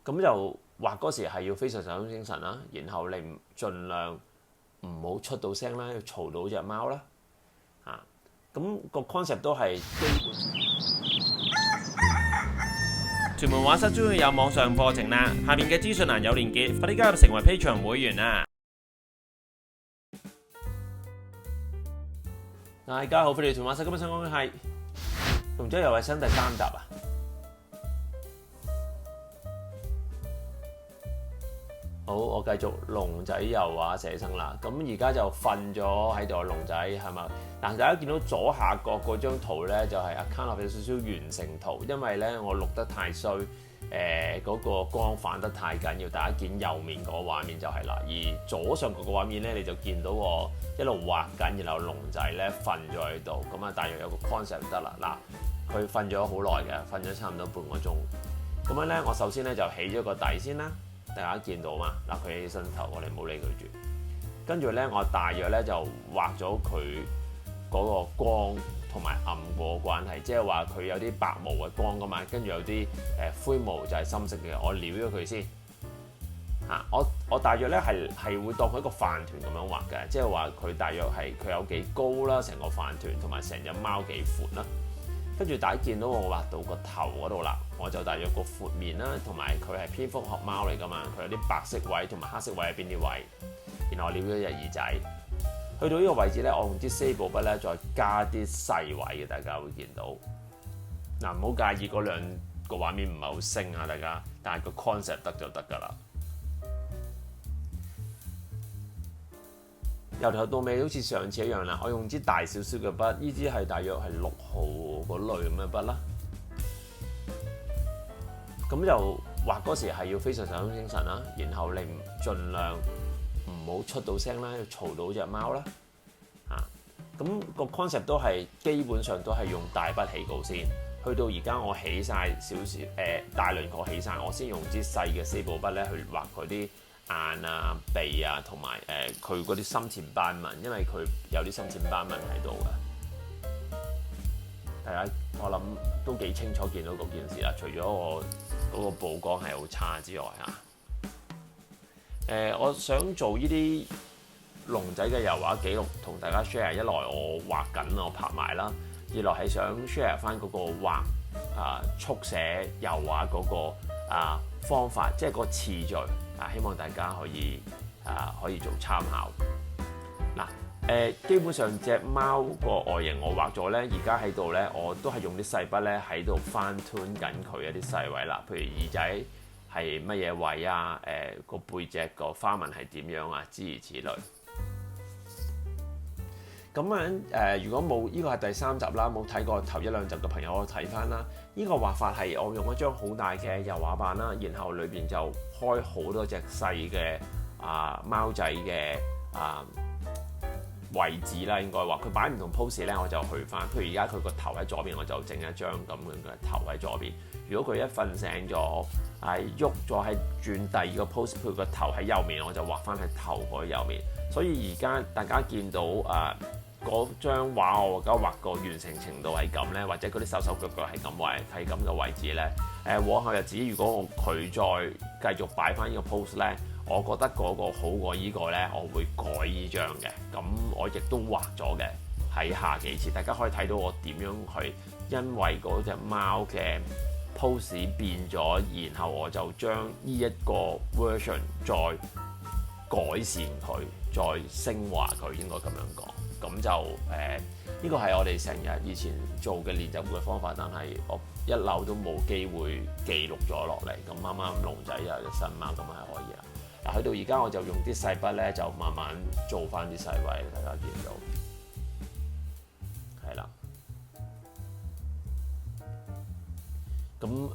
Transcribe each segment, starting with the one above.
咁就畫嗰時係要非常集中精神啦，然後你盡量唔好出到聲啦，要嘈到隻貓啦。咁個 concept 都係基本。屯門畫室終於有網上課程啦，下面嘅資訊欄有連結，快啲加入成為 Patreon 會員啊！大家好，歡迎嚟屯馬室。今日想講嘅係《龍仔遊藝新》第3集啊！好，我繼續龍仔油畫寫生啦。咁而家就瞓咗喺度，龍仔係咪？嗱，大家見到左下角嗰張圖咧，就係 account 有少少完成圖，因為咧我錄得太衰，嗰個光反得太緊要。大家見右面嗰個畫面就係啦，而左上角個畫面咧，你就見到我一路畫緊，然後龍仔咧瞓咗喺度，咁啊，大約有個 concept 就得啦。嗱，佢瞓咗好耐嘅，瞓咗差唔多半個鐘。咁樣咧，我首先咧就起咗個底先啦。大家見到嘛？嗱，佢起身頭，我哋唔好理佢住。跟住咧，我大約咧就畫咗佢嗰個光同埋暗個關係，即係話佢有啲白毛嘅光噶嘛，跟住有啲灰毛就係深色嘅。我撩咗佢先。我大約咧係會當佢一個飯團咁樣畫嘅，即係話佢大約係佢有幾高啦，成個飯團同埋成隻貓幾闊啦。跟住大家見到我畫到個頭嗰度啦，我就大約個闊面啦，同埋佢係蝙蝠俠貓嚟噶嘛，佢有啲白色位同埋黑色位喺邊啲位，然後我撩咗隻耳仔，去到呢個位置咧，我用啲 Sable 筆咧再加啲細位嘅，大家會見到。嗱，唔好介意嗰兩個畫面唔係好升啊，大家，但係個 concept 得就得㗎啦。由頭到尾好似上次一樣啦，我用支大少少嘅筆，呢支係大約係6號嗰類咁嘅筆啦。咁就畫嗰時係要非常集中精神啦，然後你盡量唔好出到聲啦，要嘈到隻貓啦。咁個 concept 都係基本上都係用大筆起稿先，去到而家我起晒少少大輪廓起晒，我先用支細嘅Sable筆咧去畫嗰啲眼啊、鼻啊，同埋佢嗰啲深淺斑紋，因為佢有啲深淺斑紋喺度嘅。大家我諗都幾清楚見到嗰件事啦，除咗我嗰個曝光係好差之外我想做呢啲龍仔嘅油畫記錄同大家 share， 一來我畫緊我拍埋啦，二來係想 share 翻嗰個畫速寫油畫嗰個方法，即係個次序希望大家可以做參考。基本上隻貓個外形我畫咗咧，而家喺度咧，我都係用啲細筆咧喺度翻 tune 緊佢一啲細位啦，譬如耳仔係乜嘢位啊，個背脊個花紋係點樣啊，諸如此類。咁樣如果冇呢個係第3集啦，冇睇過頭1、2集嘅朋友，我睇翻啦。呢個畫法係我用一張好大嘅油畫板啦，然後裏邊就開好多隻細嘅貓仔嘅位置啦，應該話佢擺唔同 pose 咧，我就去翻。譬如而家佢個頭喺左邊，我就整一張咁樣嘅頭喺左邊。如果佢一瞓醒咗，喐咗係轉第2個 pose，譬如個頭喺右面，我就畫翻喺頭嗰右面。所以而家大家見到嗰張畫我而家畫個完成程度係咁咧，或者嗰啲手手腳腳係咁位係咁嘅位置咧。往後日子如果佢再繼續擺翻呢個 pose 咧，我覺得嗰個好過呢個咧，我會改呢張嘅。咁我亦都畫咗嘅喺下幾次，大家可以睇到我點樣去因為嗰隻貓嘅 pose 變咗，然後我就將呢一個 version 再改善佢，再升華佢，應該咁樣講。咁就呢個係我哋成日以前做嘅練習嘅方法，但係我一路都冇機會記錄咗落嚟。咁啱啱龍仔又有新貓，咁係可以啦。嗱，去到而家我就用啲細筆咧，就慢慢做翻啲細位，大家見到係啦。咁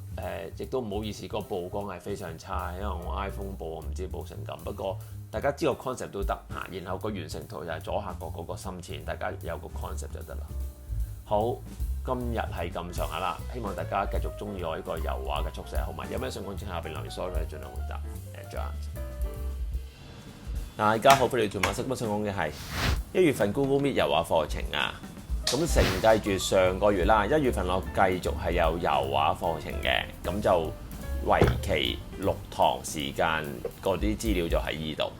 亦都唔好意思，個曝光係非常差，因為我 iPhone 曝我唔知曝成咁。不過大家知個 concept 都得嚇，然後個完成圖就係左下角嗰個深淺，大家有個 concept 就得啦。好，今日係咁上下啦，希望大家繼續中意我呢個油畫嘅速寫，好嘛？有咩想講，請下邊留言，sorry，盡量回答。大家好，歡迎嚟做馬室。我想講嘅係1月份 Google Meet 油畫課程啊。咁承繼住上個月啦，1月份我繼續係有油畫課程嘅，咁就為期6堂時間嗰啲資料就喺呢度。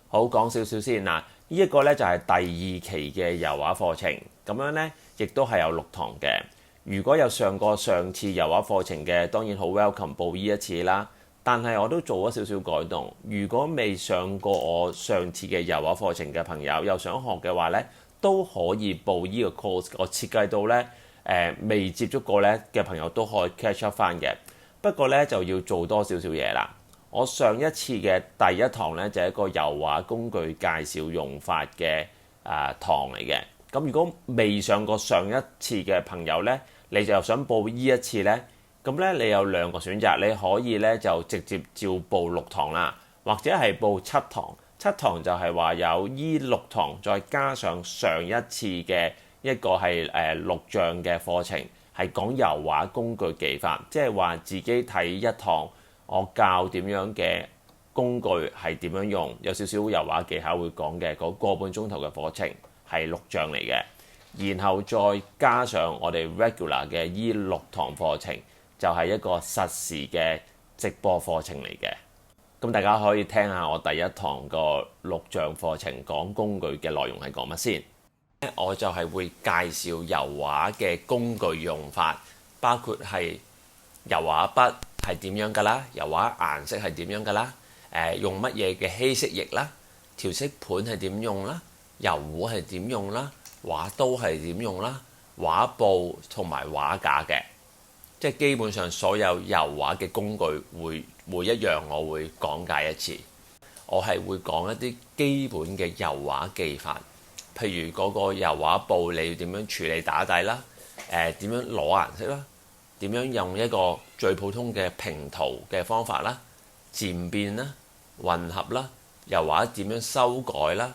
好，講少少先嗱，呢一個呢就係第2期嘅油畫課程，咁樣呢亦都係有6堂嘅。如果有上過上次油畫課程嘅，當然好 welcome 報呢一次啦。但係我都做咗少少改動。如果未上過我上次嘅油畫課程嘅朋友，又想學嘅話呢，都可以報呢個 course。我設計到呢，未接觸過呢嘅朋友都可以 catch up 翻嘅。不過呢，就要做多少少嘢啦。我上一次嘅第1堂呢，就係一個油畫工具介紹用法嘅堂嚟嘅。咁如果未上過上一次嘅朋友呢，你就想報呢一次呢，咁呢，你有2個選擇，你可以呢就直接照報6堂啦，或者係報7堂。7堂就係話有呢6堂再加上上一次嘅一個係錄像嘅課程，係講油畫工具技法，即係話自己睇1堂。我教點樣嘅工具係點樣用，有少少油畫技巧會講嘅嗰個半鐘頭嘅課程係錄像嚟嘅，然後再加上我哋 regular 嘅依6堂課程，就係一個實時嘅直播課程嚟嘅。咁大家可以聽下我第1堂個錄像課程講工具嘅內容係講乜先。我就係會介紹油畫嘅工具用法，包括係油畫筆係點樣㗎啦，油畫顏色係點樣㗎啦，用乜嘢嘅稀釋液啦，調色盤係點用啦，油壺係點用啦，畫刀係點用啦，畫布同埋畫架嘅，即係基本上所有油畫嘅工具會每一樣我會講解一次。我係會講一啲基本嘅油畫技法，譬如嗰個油畫布你要點樣處理打底啦，點樣攞顏色啦，點樣用一個最普通嘅平塗嘅方法啦，漸變啦、混合啦，油畫點樣修改啦，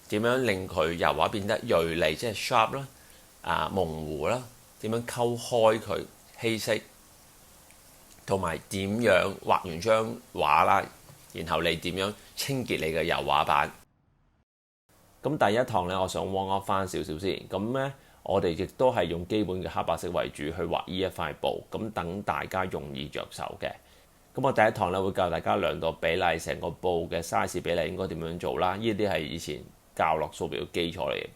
點樣令佢油畫變得鋭利，即係 sharp 啦，模糊啦，點樣溝開佢稀釋，同埋點樣畫完張畫啦，然後你點樣清潔你嘅油畫板。咁第1堂呢，我想 warm up 翻少少先。咁呢，我哋亦都係用基本嘅黑白色為主去畫呢一塊布，咁等大家容易着手嘅。咁我第1堂咧會教大家量度比例，成個布嘅 size 比例應該點樣做啦。呢啲係以前教落素描嘅基礎嚟嘅。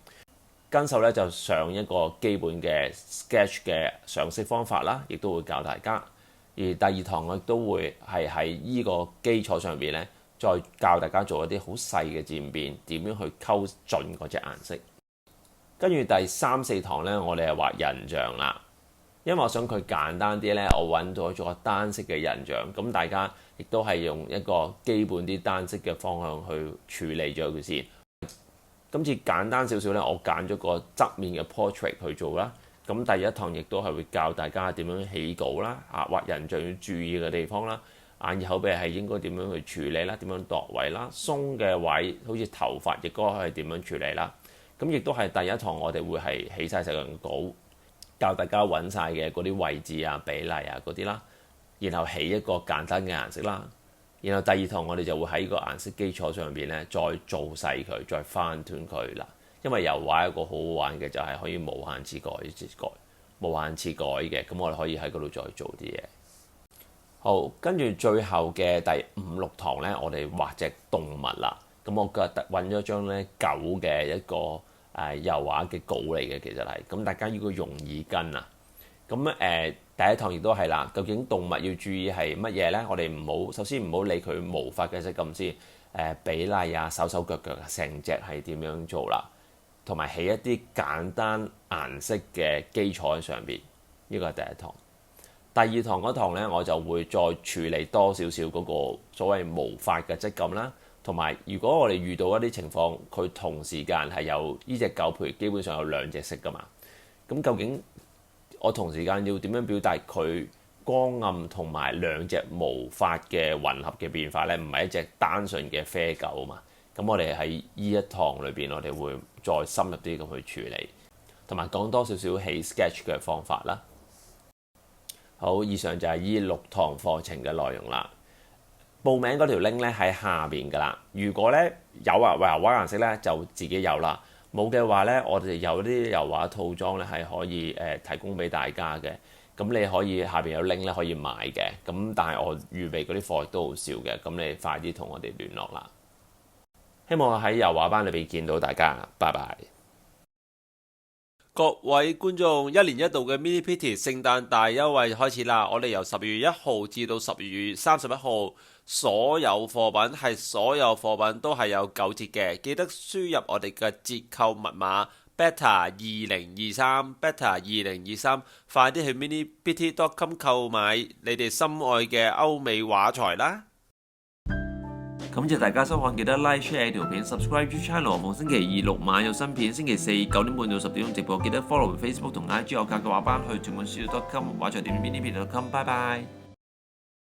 跟手咧就上一個基本嘅 sketch 嘅上色方法啦，亦都會教大家。而第2堂我亦都會係喺呢個基礎上邊咧，再教大家做一啲好細嘅漸變，點樣去溝盡嗰隻顏色。跟住第3、4堂咧，我哋係畫人像啦。因為我想佢簡單啲咧，我揾咗個單色嘅人像，咁大家亦都係用一個基本啲單色嘅方向去處理咗佢先。今次簡單少少咧，我揀咗個側面嘅 portrait 去做啦。咁第1堂亦都係會教大家點樣起稿啦，畫人像要注意嘅地方啦，眼耳口鼻係應該點樣去處理啦，點樣度位啦，鬆嘅位好似頭髮亦都係點樣處理啦。咁亦都係第1堂我哋會係起晒成個稿，教大家揾晒嘅嗰啲位置啊、比例啊嗰啲啦，然後起一個簡單嘅顏色啦。然後第2堂我哋就會喺個顏色基礎上邊咧，再做細佢，再翻斷佢啦。因為油畫一個好好玩嘅就係可以無限次改、無限次改嘅，咁我哋可以喺嗰度再做啲嘢。好，跟住最後嘅第5、6堂咧，我哋畫隻動物啦。咁我覺得揾咗張咧狗嘅一個油畫嘅稿嚟嘅，其實係咁大家如果容易跟啊。咁第1堂亦都係啦，究竟動物要注意係乜嘢咧？我哋首先唔好理佢毛髮嘅質感先，比例啊、手腳成隻係點樣做啦，同埋起一啲簡單顏色嘅基礎喺上邊。呢個係第1堂。第2堂嗰堂咧，我就會再處理多少少嗰個所謂毛髮嘅質感啦。同埋，如果我哋遇到一啲情況，佢同時間係有呢隻狗陪，基本上有2隻色噶嘛。咁究竟我同時間要點樣表達佢光暗同埋2隻毛髮嘅混合嘅變化呢？唔係一隻單純嘅啡狗啊嘛。咁我哋喺呢一堂裏邊，我哋會再深入啲咁去處理，同埋講多少少起 sketch 嘅方法啦。好，以上就係呢6堂課程嘅內容啦。報名嗰條 link 咧喺下邊㗎啦。如果咧有畫顏色咧就自己有啦，冇嘅話咧我哋有啲油畫套裝咧係可以提供俾大家嘅。咁你可以下邊有 link 咧可以買嘅。咁但係我預備嗰啲貨亦都好少嘅，咁你快啲同我哋聯絡啦。希望喺油畫班裏邊見到大家，拜拜。各位觀眾，一年一度嘅 Mini Pitty 聖誕大優惠開始啦！我哋由12月1號至到12月31號，所有貨品都係有9折嘅，記得輸入我哋嘅折扣密碼Beta2023 Beta2023，快啲去 minipitty.com 購買你哋心愛嘅歐美畫材啦！感謝大家收看，記得 like share 條片 subscribe channel。逢星期2、6晚有新片，星期4 9點半到10點鐘直播，記得 follow Facebook 同 IG 有教嘅畫班去全本書.com 畫材店 minipitty.com，拜拜。